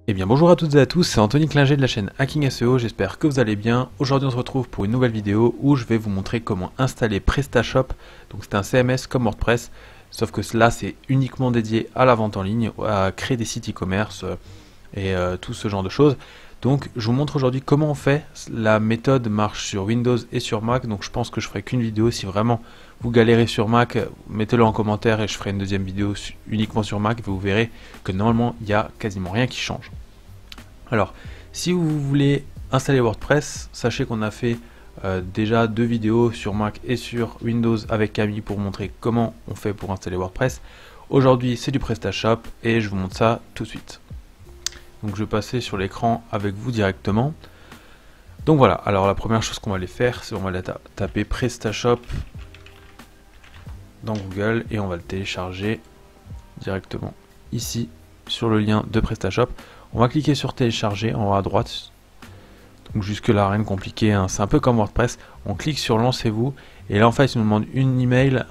Eh bien bonjour à toutes et à tous, c'est Anthony Klinger de la chaîne Hacking SEO, j'espère que vous allez bien. Aujourd'hui on se retrouve pour une nouvelle vidéo où je vais vous montrer comment installer PrestaShop. Donc c'est un CMS comme WordPress, sauf que là c'est uniquement dédié à la vente en ligne, à créer des sites e-commerce et tout ce genre de choses. Donc je vous montre aujourd'hui comment on fait. La méthode marche sur Windows et sur Mac, donc je pense que je ferai qu'une vidéo. Si vraiment vous galérez sur Mac, mettez-le en commentaire et je ferai une deuxième vidéo uniquement sur Mac. Vous verrez que normalement il n'y a quasiment rien qui change. Alors, si vous voulez installer WordPress, sachez qu'on a fait déjà 2 vidéos sur Mac et sur Windows avec Camille pour montrer comment on fait pour installer WordPress. Aujourd'hui, c'est du PrestaShop et je vous montre ça tout de suite. Donc, je vais passer sur l'écran avec vous directement. Donc voilà, alors la première chose qu'on va aller faire, c'est on va aller taper PrestaShop dans Google et on va le télécharger directement ici sur le lien de PrestaShop. On va cliquer sur télécharger en haut à droite. Donc jusque là rien de compliqué, hein. C'est un peu comme WordPress. On clique sur lancez-vous et là en fait il nous demande une email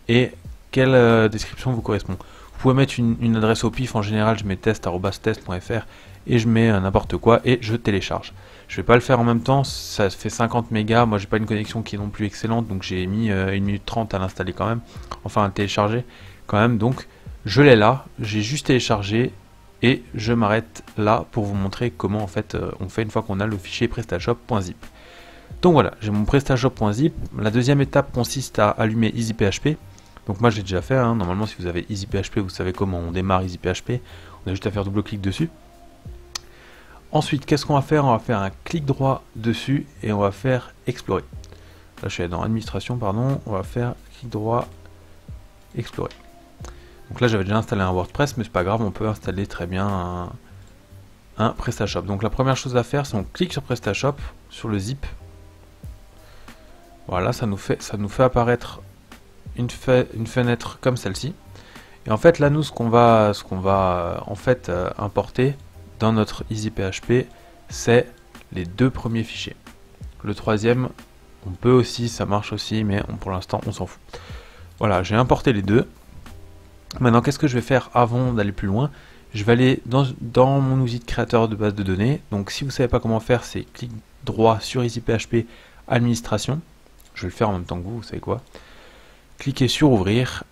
et quelle description vous correspond. Vous pouvez mettre une adresse au pif, en général je mets test@test.fr et je mets n'importe quoi et je télécharge. Je vais pas le faire en même temps, ça fait 50 mégas, moi j'ai pas une connexion qui est non plus excellente donc j'ai mis 1 minute 30 à l'installer quand même, enfin à le télécharger quand même. Donc je l'ai là, j'ai juste téléchargé. Et je m'arrête là pour vous montrer comment en fait on fait une fois qu'on a le fichier prestashop.zip. Donc voilà, j'ai mon prestashop.zip. La deuxième étape consiste à allumer EasyPHP. Donc moi j'ai déjà fait, hein. Normalement si vous avez EasyPHP, vous savez comment on démarre EasyPHP. On a juste à faire double-clic dessus. Ensuite, qu'est-ce qu'on va faire? On va faire un clic droit dessus et on va faire explorer. Là je suis dans administration, pardon. On va faire clic droit, explorer. Donc là j'avais déjà installé un WordPress, mais c'est pas grave, on peut installer très bien un PrestaShop. Donc la première chose à faire, c'est on clique sur PrestaShop, sur le zip. Voilà, ça nous fait apparaître une fenêtre comme celle-ci. Et en fait là nous ce qu'on va en fait importer dans notre EasyPHP, c'est les 2 premiers fichiers. Le troisième, on peut aussi, ça marche aussi, mais pour l'instant on s'en fout. Voilà, j'ai importé les 2. Maintenant, qu'est-ce que je vais faire avant d'aller plus loin? Je vais aller dans mon outil de créateur de base de données. Donc, si vous ne savez pas comment faire, c'est clic droit sur EasyPHP, administration. Je vais le faire en même temps que vous savez quoi. Cliquez sur ouvrir.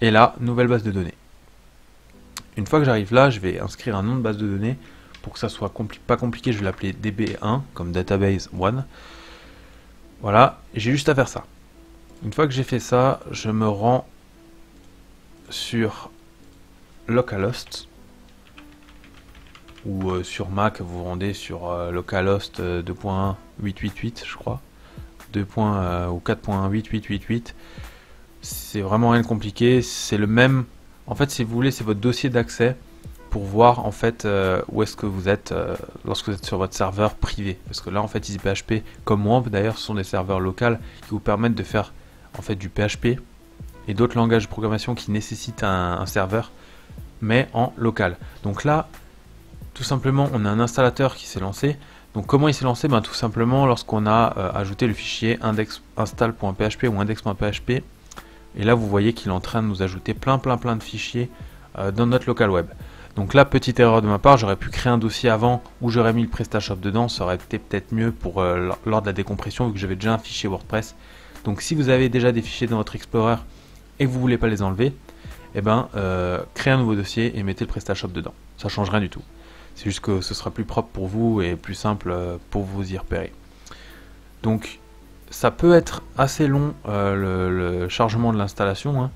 Et là, nouvelle base de données. Une fois que j'arrive là, je vais inscrire un nom de base de données. Pour que ça soit pas compliqué, je vais l'appeler DB1, comme Database 1. Voilà, j'ai juste à faire ça. Une fois que j'ai fait ça, je me rends sur localhost ou sur Mac vous vous rendez sur localhost 2.888 je crois, 2. Ou 4.8888. c'est vraiment rien de compliqué, c'est le même en fait. Si vous voulez, c'est votre dossier d'accès pour voir en fait où est-ce que vous êtes lorsque vous êtes sur votre serveur privé, parce que là en fait EasyPHP comme WAMP d'ailleurs ce sont des serveurs locaux qui vous permettent de faire en fait du PHP et d'autres langages de programmation qui nécessitent un serveur, mais en local. Donc là, tout simplement, on a un installateur qui s'est lancé. Donc comment il s'est lancé? Tout simplement lorsqu'on a ajouté le fichier index.install.php ou index.php. Et là, vous voyez qu'il est en train de nous ajouter plein de fichiers dans notre local web. Donc là, petite erreur de ma part, j'aurais pu créer un dossier avant où j'aurais mis le PrestaShop dedans. Ça aurait été peut-être mieux pour lors de la décompression, vu que j'avais déjà un fichier WordPress. Donc si vous avez déjà des fichiers dans votre Explorer et que vous voulez pas les enlever, eh ben, créez un nouveau dossier et mettez le PrestaShop dedans. Ça change rien du tout. C'est juste que ce sera plus propre pour vous et plus simple pour vous y repérer. Donc, ça peut être assez long le chargement de l'installation, hein.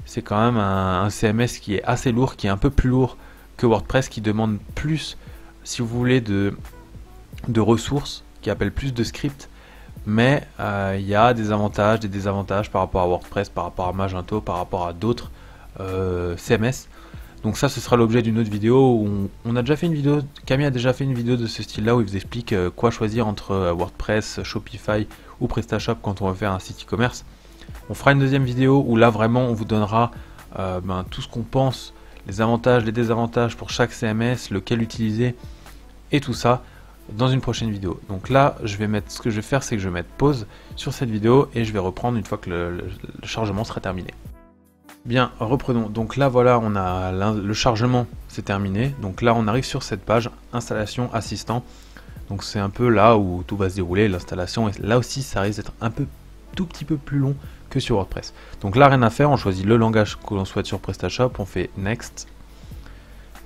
C'est quand même un CMS qui est assez lourd, qui est un peu plus lourd que WordPress, qui demande plus, si vous voulez, de ressources, qui appelle plus de scripts. Mais il y a des avantages, des désavantages par rapport à WordPress, par rapport à Magento, par rapport à d'autres CMS. Donc ça, ce sera l'objet d'une autre vidéo où on a déjà fait une vidéo, Camille a déjà fait une vidéo de ce style-là où il vous explique quoi choisir entre WordPress, Shopify ou PrestaShop quand on veut faire un site e-commerce. On fera une deuxième vidéo où là vraiment on vous donnera tout ce qu'on pense, les avantages, les désavantages pour chaque CMS, lequel utiliser et tout ça dans une prochaine vidéo. Donc là, ce que je vais faire, c'est que je vais mettre pause sur cette vidéo et je vais reprendre une fois que le chargement sera terminé. Bien, reprenons. Donc là, voilà, on a le chargement, c'est terminé. Donc là, on arrive sur cette page, installation assistant. Donc c'est un peu là où tout va se dérouler, l'installation. Et là aussi, ça risque d'être un peu, tout petit peu plus long que sur WordPress. Donc là, rien à faire, on choisit le langage que l'on souhaite sur PrestaShop, on fait Next.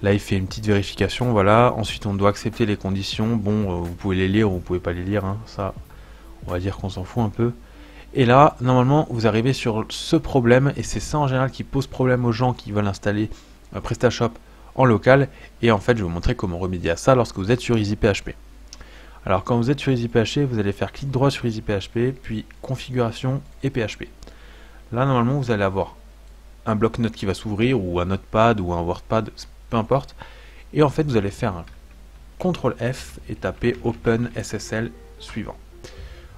Là, il fait une petite vérification, voilà. Ensuite, on doit accepter les conditions. Bon, vous pouvez les lire ou vous pouvez pas les lire, hein. Ça, on va dire qu'on s'en fout un peu. Et là, normalement, vous arrivez sur ce problème, et c'est ça en général qui pose problème aux gens qui veulent installer PrestaShop en local. Et en fait, je vais vous montrer comment remédier à ça lorsque vous êtes sur EasyPHP. Alors, quand vous êtes sur EasyPHP, vous allez faire clic droit sur EasyPHP, puis configuration et PHP. Là, normalement, vous allez avoir un bloc-notes qui va s'ouvrir, ou un notepad, ou un WordPad, peu importe. Et en fait, vous allez faire un CTRL F et taper Open SSL suivant.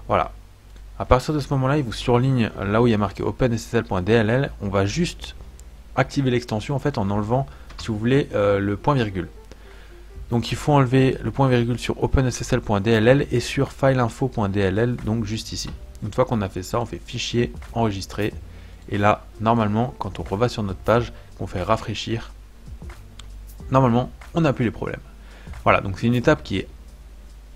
Voilà. À partir de ce moment-là, il vous surligne là où il y a marqué OpenSSL.dll. On va juste activer l'extension en fait en enlevant, si vous voulez, le point virgule. Donc il faut enlever le point virgule sur OpenSSL.dll et sur FileInfo.dll, donc juste ici. Une fois qu'on a fait ça, on fait Fichier, Enregistrer. Et là, normalement, quand on reva sur notre page, qu'on fait rafraîchir, normalement, on n'a plus les problèmes. Voilà, donc c'est une étape qui est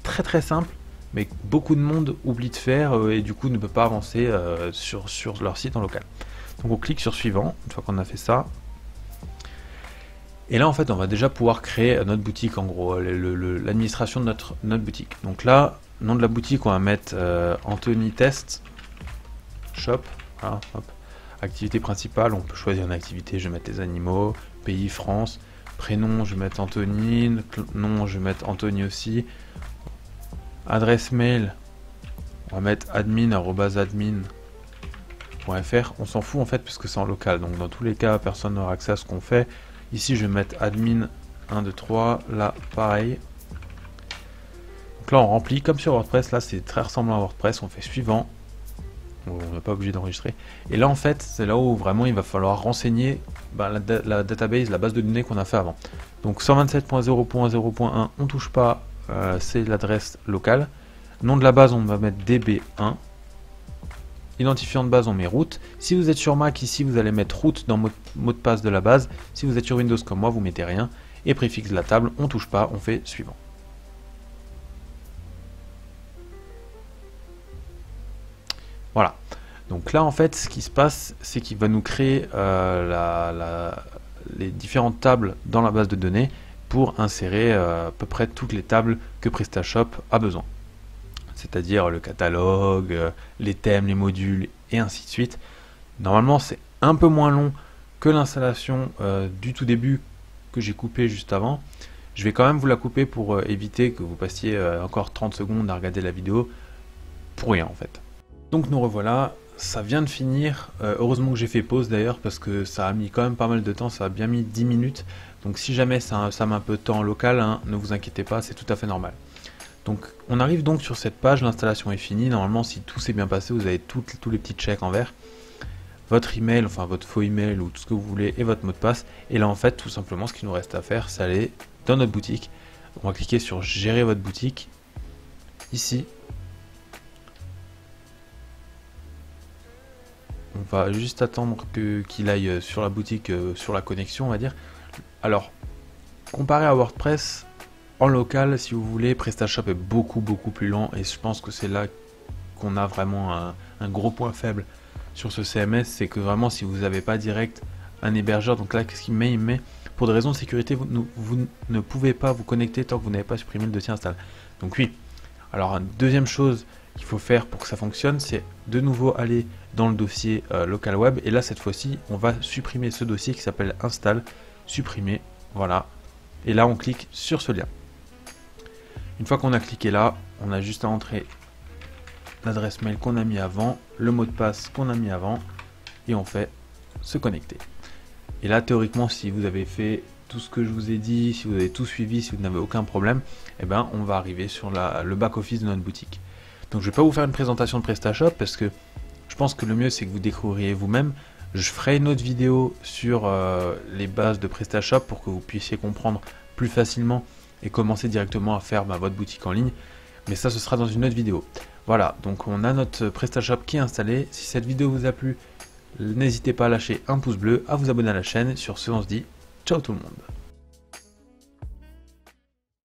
très très simple, mais beaucoup de monde oublie de faire et du coup ne peut pas avancer sur leur site en local. Donc on clique sur suivant, une fois qu'on a fait ça. Et là en fait on va déjà pouvoir créer notre boutique, en gros, l'administration de notre boutique. Donc là, nom de la boutique, on va mettre Anthony Test Shop. Voilà, hop. Activité principale, on peut choisir une activité, je vais mettre les animaux, pays France, prénom je vais mettre Anthony, nom je vais mettre Anthony aussi. Adresse mail, on va mettre admin@admin.fr. On s'en fout en fait puisque c'est en local, donc dans tous les cas personne n'aura accès à ce qu'on fait. Ici je vais mettre admin 1, 2, 3, là pareil. Donc là on remplit comme sur WordPress, là c'est très ressemblant à WordPress, on fait suivant. On n'est pas obligé d'enregistrer. Et là en fait c'est là où vraiment il va falloir renseigner la database, la base de données qu'on a fait avant. Donc 127.0.0.1 on touche pas. C'est l'adresse locale. Nom de la base, on va mettre db1. Identifiant de base, on met route. Si vous êtes sur Mac, ici, vous allez mettre route dans mot de passe de la base. Si vous êtes sur Windows comme moi, vous mettez rien. Et préfixe de la table, on touche pas, on fait suivant. Voilà. Donc là, en fait, ce qui se passe, c'est qu'il va nous créer les différentes tables dans la base de données pour insérer à peu près toutes les tables que PrestaShop a besoin. C'est-à-dire le catalogue, les thèmes, les modules et ainsi de suite. Normalement c'est un peu moins long que l'installation du tout début que j'ai coupé juste avant. Je vais quand même vous la couper pour éviter que vous passiez encore 30 secondes à regarder la vidéo pour rien en fait. Donc nous revoilà, ça vient de finir. Heureusement que j'ai fait pause d'ailleurs parce que ça a mis quand même pas mal de temps, ça a bien mis 10 minutes. Donc si jamais ça met un peu de temps en local, hein, ne vous inquiétez pas, c'est tout à fait normal. Donc on arrive donc sur cette page, l'installation est finie. Normalement si tout s'est bien passé, vous avez tous les petits checks en vert. Votre email, enfin votre faux email ou tout ce que vous voulez et votre mot de passe. Et là en fait tout simplement ce qu'il nous reste à faire, c'est aller dans notre boutique. On va cliquer sur gérer votre boutique. Ici. On va juste attendre qu'il aille sur la boutique, sur la connexion on va dire. Alors, comparé à WordPress, en local, si vous voulez, PrestaShop est beaucoup plus lent et je pense que c'est là qu'on a vraiment un gros point faible sur ce CMS, c'est que vraiment si vous n'avez pas direct un hébergeur, donc là qu'est-ce qu'il met? Il met pour des raisons de sécurité, vous ne pouvez pas vous connecter tant que vous n'avez pas supprimé le dossier install. Donc oui, alors une deuxième chose qu'il faut faire pour que ça fonctionne, c'est de nouveau aller dans le dossier local web et là cette fois-ci on va supprimer ce dossier qui s'appelle install, supprimer, voilà, et là on clique sur ce lien. Une fois qu'on a cliqué là, on a juste à entrer l'adresse mail qu'on a mis avant, le mot de passe qu'on a mis avant et on fait se connecter. Et là théoriquement si vous avez fait tout ce que je vous ai dit, si vous avez tout suivi, si vous n'avez aucun problème, eh ben, on va arriver sur le back-office de notre boutique. Donc je ne vais pas vous faire une présentation de PrestaShop parce que je pense que le mieux c'est que vous découvriez vous-même. Je ferai une autre vidéo sur les bases de PrestaShop pour que vous puissiez comprendre plus facilement et commencer directement à faire votre boutique en ligne. Mais ça ce sera dans une autre vidéo. Voilà, donc on a notre PrestaShop qui est installé. Si cette vidéo vous a plu, N'hésitez pas à lâcher un pouce bleu, à vous abonner à la chaîne. Sur ce, on se dit ciao tout le monde.